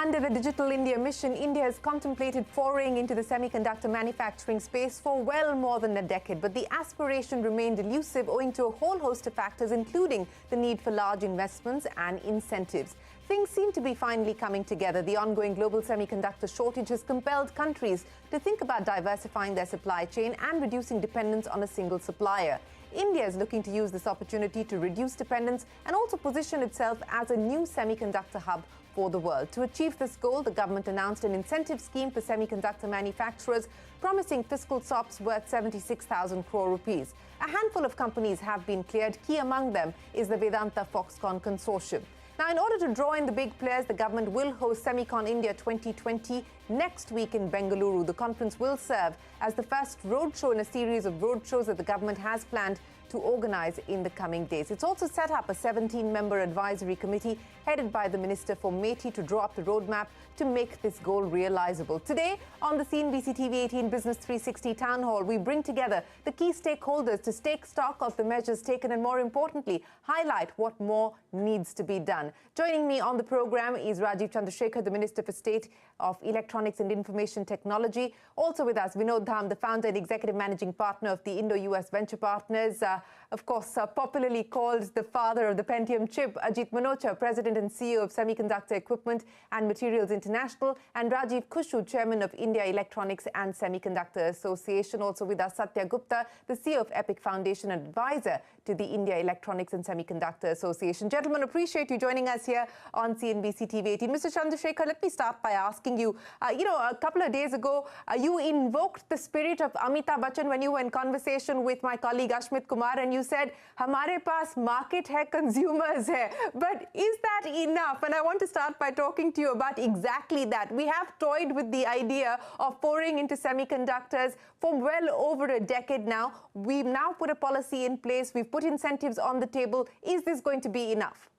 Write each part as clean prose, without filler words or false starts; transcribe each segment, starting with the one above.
Under the Digital India Mission, India has contemplated foraying into the semiconductor manufacturing space for well more than a decade. But the aspiration remained elusive owing to a whole host of factors, including the need for large investments and incentives. Things seem to be finally coming together. The ongoing global semiconductor shortage has compelled countries to think about diversifying their supply chain and reducing dependence on a single supplier. India is looking to use this opportunity to reduce dependence and also position itself as a new semiconductor hub for the world. To achieve this goal, the government announced an incentive scheme for semiconductor manufacturers, promising fiscal sops worth 76,000 crore rupees. A handful of companies have been cleared. Key among them is the Vedanta Foxconn consortium. Now, in order to draw in the big players, the government will host Semicon India 2020 next week in Bengaluru. The conference will serve as the first roadshow in a series of roadshows that the government has planned to organize in the coming days. It's also set up a 17-member advisory committee headed by the Minister for METI to draw up the roadmap to make this goal realizable. Today, on the CNBC-TV18 Business 360 Town Hall, we bring together the key stakeholders to take stock of the measures taken and, more importantly, highlight what more needs to be done. Joining me on the program is Rajeev Chandrasekhar, the Minister for State of Electronics and Information Technology. Also with us, Vinod Dham, the founder and executive managing partner of the Indo-US Venture Partners. Of course, popularly called the father of the Pentium chip, Ajit Manocha, President and CEO of Semiconductor Equipment and Materials International, and Rajiv Kushu, Chairman of India Electronics and Semiconductor Association. Also with us, Satya Gupta, the CEO of Epic Foundation and advisor to the India Electronics and Semiconductor Association. Gentlemen, appreciate you joining us here on CNBC TV18. Mr. Chandrasekhar, let me start by asking you, a couple of days ago, you invoked the spirit of Amitabh Bachchan when you were in conversation with my colleague Ashmit Kumar, and you said, "Hamare paas market hai, consumers hai." But is that enough? And I want to start by talking to you about exactly that. We have toyed with the idea of pouring into semiconductors for well over a decade now. We've now put a policy in place. We've put incentives on the table. Is this going to be enough?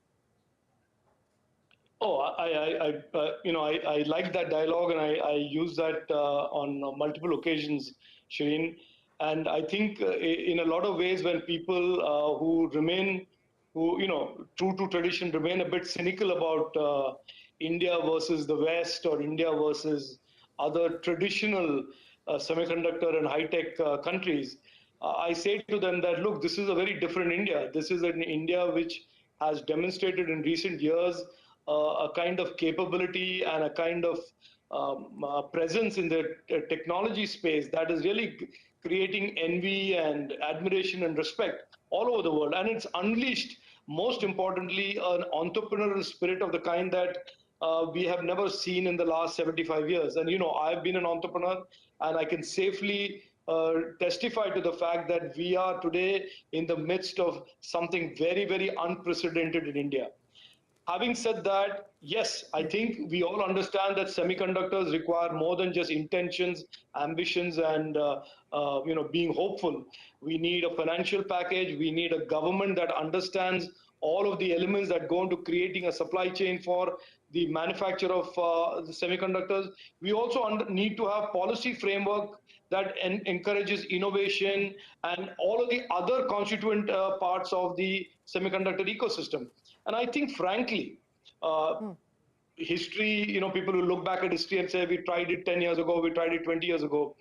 Oh, I like that dialogue, and I use that on multiple occasions, Shireen. And I think in a lot of ways, when people who true to tradition, remain a bit cynical about India versus the West or India versus other traditional semiconductor and high-tech countries, I say to them that, look, this is a very different India. This is an India which has demonstrated in recent years a kind of capability and a kind of presence in the technology space that is really creating envy and admiration and respect all over the world. And it's unleashed, most importantly, an entrepreneurial spirit of the kind that we have never seen in the last 75 years. And, I've been an entrepreneur, and I can safely testify to the fact that we are today in the midst of something very, very unprecedented in India. Having said that, yes, I think we all understand that semiconductors require more than just intentions, ambitions, and being hopeful. We need a financial package. We need a government that understands all of the elements that go into creating a supply chain for the manufacture of the semiconductors. We also need to have policy framework that encourages innovation and all of the other constituent parts of the semiconductor ecosystem. And I think, frankly, history, people will look back at history and say, we tried it 10 years ago, we tried it 20 years ago.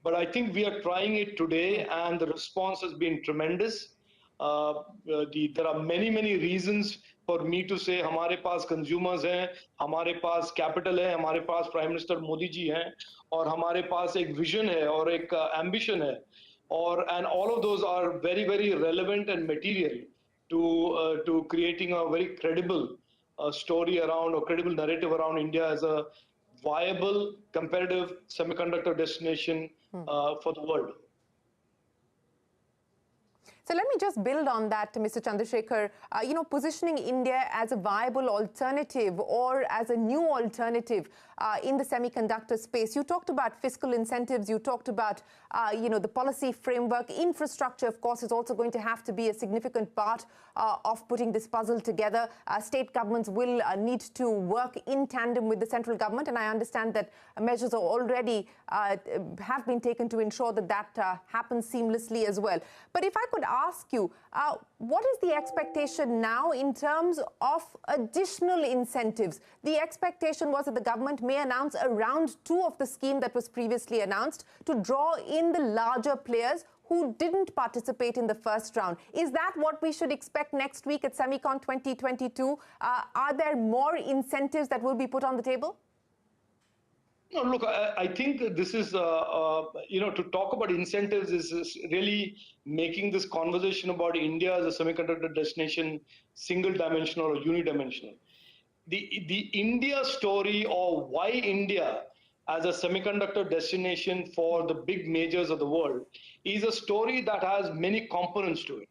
But I think we are trying it today, and the response has been tremendous. There are many, many reasons for me to say, हमारे पास consumers हैं, हमारे पास capital है, हमारे पास Prime Minister Modi जी हैं, और हमारे पास एक vision है और एक ambition है, and all of those are very, very relevant and material to creating a very credible story around, or credible narrative around India as a viable, competitive semiconductor destination for the world. So let me just build on that, Mr. Chandrasekhar. Positioning India as a viable alternative or as a new alternative in the semiconductor space. You talked about fiscal incentives. You talked about, the policy framework. Infrastructure, of course, is also going to have to be a significant part of putting this puzzle together. State governments will need to work in tandem with the central government, and I understand that measures are already have been taken to ensure that that happens seamlessly as well. But if I could ask you, what is the expectation now in terms of additional incentives? The expectation was that the government may announce a round 2 of the scheme that was previously announced to draw in the larger players who didn't participate in the first round. Is that what we should expect next week at Semicon 2022? Are there more incentives that will be put on the table? No, look, I think this is, to talk about incentives is really making this conversation about India as a semiconductor destination single-dimensional or unidimensional. The India story, or why India as a semiconductor destination for the big majors of the world, is a story that has many components to it.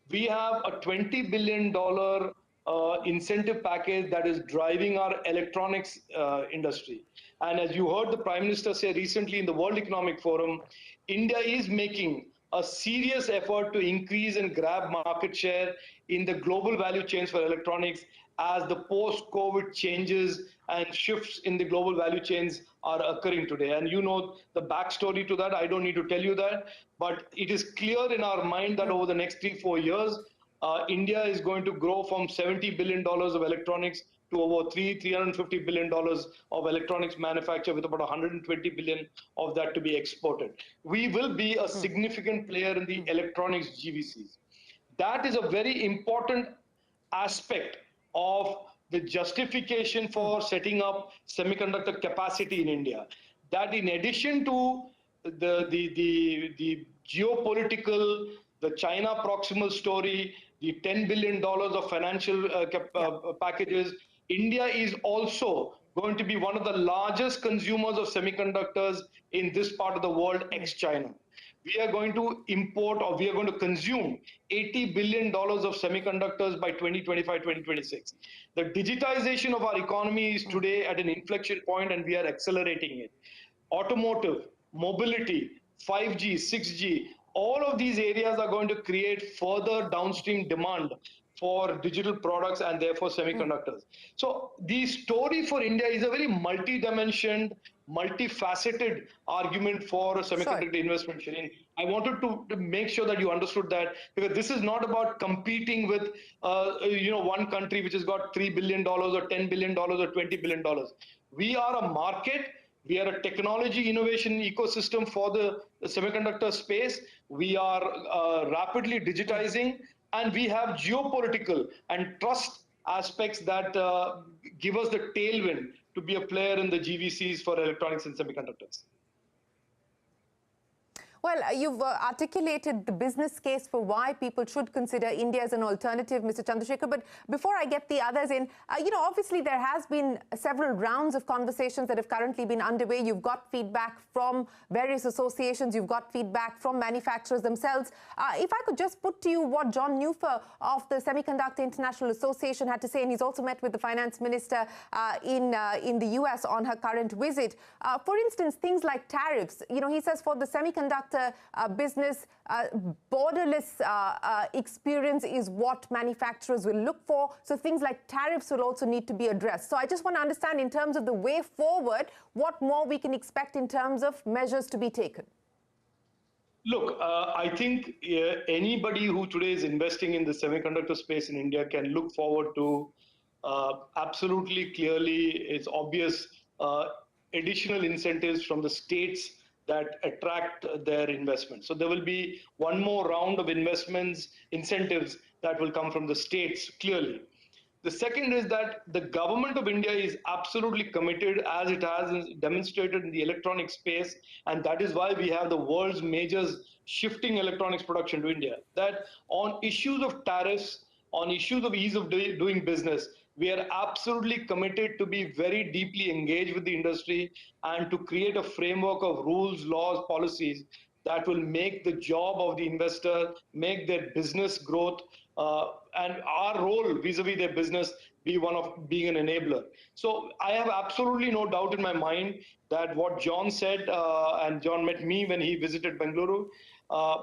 We have a $20 billion incentive package that is driving our electronics industry. And as you heard the Prime Minister say recently in the World Economic Forum, India is making a serious effort to increase and grab market share in the global value chains for electronics as the post-COVID changes and shifts in the global value chains are occurring today. And you know the backstory to that. I don't need to tell you that. But it is clear in our mind that over the next 3-4 years, India is going to grow from $70 billion of electronics to over $350 billion of electronics manufacture, with about 120 billion of that to be exported. We will be a significant player in the electronics GVCs. That is a very important aspect of the justification for setting up semiconductor capacity in India. That in addition to the geopolitical, the China proximal story, the $10 billion of financial packages, India is also going to be one of the largest consumers of semiconductors in this part of the world, ex-China. We are going to import, or we are going to consume $80 billion of semiconductors by 2025, 2026. The digitization of our economy is today at an inflection point, and we are accelerating it. Automotive, mobility, 5G, 6G, all of these areas are going to create further downstream demand for digital products and therefore semiconductors. So the story for India is a very multi-dimensioned, multifaceted argument for semiconductor investment, Shireen. I wanted to make sure that you understood that, because this is not about competing with one country which has got $3 billion or $10 billion or $20 billion. We are a market. We are a technology innovation ecosystem for the semiconductor space. We are rapidly digitizing, and we have geopolitical and trust aspects that give us the tailwind to be a player in the GVCs for electronics and semiconductors. Well, you've articulated the business case for why people should consider India as an alternative, Mr. Chandrasekhar. But before I get the others in, obviously there has been several rounds of conversations that have currently been underway. You've got feedback from various associations. You've got feedback from manufacturers themselves. If I could just put to you what John Newfer of the Semiconductor International Association had to say, and he's also met with the finance minister in the US on her current visit. For instance, things like tariffs. He says for the semiconductor business, borderless experience is what manufacturers will look for. So things like tariffs will also need to be addressed. So I just want to understand, in terms of the way forward, what more we can expect in terms of measures to be taken. Look, I think anybody who today is investing in the semiconductor space in India can look forward to absolutely clearly, it's obvious, additional incentives from the states that attract their investment. So there will be one more round of incentives that will come from the states, clearly. The second is that the government of India is absolutely committed, as it has demonstrated in the electronic space, and that is why we have the world's majors shifting electronics production to India, that on issues of tariffs, on issues of ease of doing business, we are absolutely committed to be very deeply engaged with the industry and to create a framework of rules, laws, policies that will make the job of the investor, make their business growth, and our role vis-a-vis their business be one of being an enabler. So I have absolutely no doubt in my mind that what John said, and John met me when he visited Bengaluru,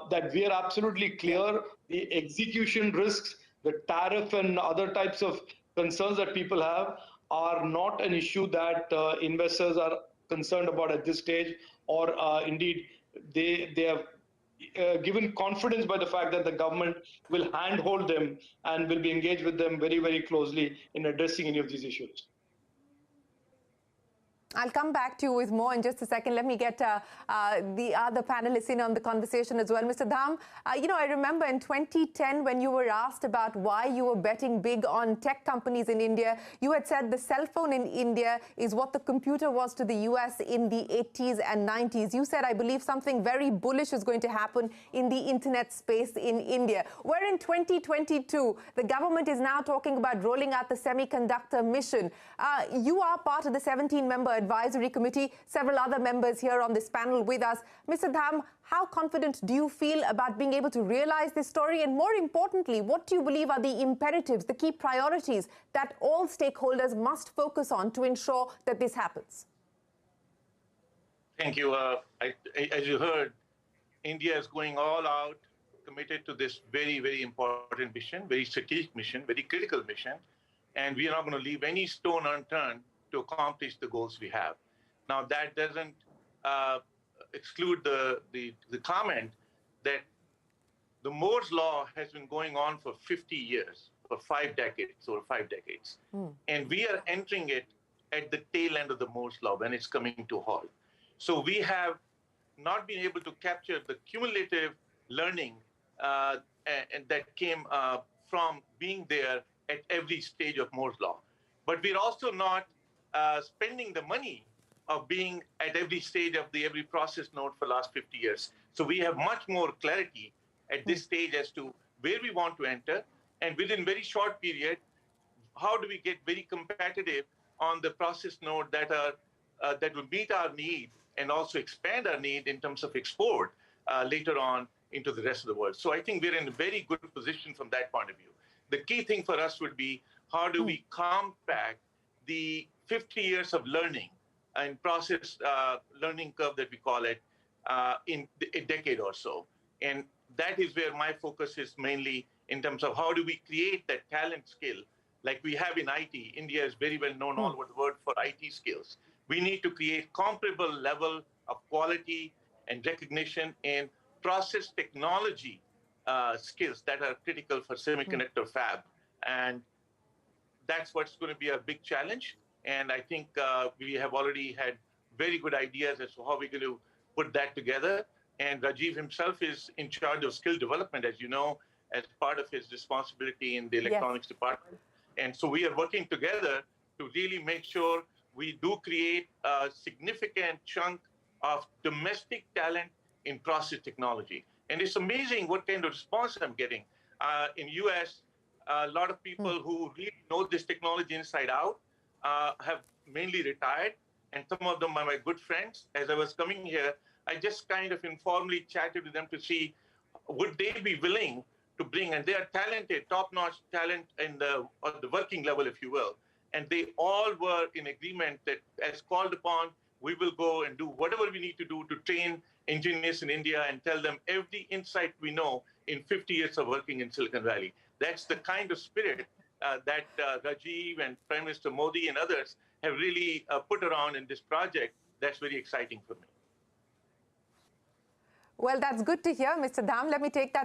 that we are absolutely clear the execution risks, the tariff and other types of concerns that people have are not an issue that investors are concerned about at this stage, or indeed they have given confidence by the fact that the government will handhold them and will be engaged with them very, very closely in addressing any of these issues. I'll come back to you with more in just a second. Let me get the other panelists in on the conversation as well. Mr. Dham, I remember in 2010 when you were asked about why you were betting big on tech companies in India, you had said the cell phone in India is what the computer was to the US in the 80s and 90s. You said, I believe, something very bullish is going to happen in the internet space in India. Where in 2022, the government is now talking about rolling out the Semiconductor Mission. You are part of the 17-member advisory committee, several other members here on this panel with us. Mr. Dham, how confident do you feel about being able to realize this story? And more importantly, what do you believe are the imperatives, the key priorities that all stakeholders must focus on to ensure that this happens? Thank you. As you heard, India is going all out, committed to this very, very important mission, very strategic mission, very critical mission. And we are not going to leave any stone unturned to accomplish the goals we have. Now, that doesn't exclude the comment that the Moore's Law has been going on for 50 years, for 5 decades, over 5 decades. And we are entering it at the tail end of the Moore's Law when it's coming to a halt. So we have not been able to capture the cumulative learning and that came from being there at every stage of Moore's Law. But we're also not spending the money of being at every stage of every process node for the last 50 years. So we have much more clarity at this stage as to where we want to enter, and within very short period, how do we get very competitive on the process node that will meet our need and also expand our need in terms of export later on into the rest of the world. So I think we're in a very good position from that point of view. The key thing for us would be, how do we compact the 50 years of learning and process learning curve that we call it in a decade or so. And that is where my focus is mainly in terms of how do we create that talent skill like we have in IT. India is very well known all over the world for IT skills. We need to create comparable level of quality and recognition in process technology skills that are critical for semiconductor fab. And that's what's going to be a big challenge. And I think we have already had very good ideas as to how we're going to put that together. And Rajeev himself is in charge of skill development, as you know, as part of his responsibility in the electronics department. And so we are working together to really make sure we do create a significant chunk of domestic talent in process technology. And it's amazing what kind of response I'm getting. In US, a lot of people who really know this technology inside out have mainly retired, and some of them are my good friends. As I was coming here, I just kind of informally chatted with them to see, would they be willing to bring, and they are talented, top-notch talent in the working level, if you will. And they all were in agreement that as called upon, we will go and do whatever we need to do to train engineers in India and tell them every insight we know in 50 years of working in Silicon Valley. That's the kind of spirit that Rajeev and Prime Minister Modi and others have really put around in this project. That's very exciting for me. Well, that's good to hear, Mr. Dham. Let me take that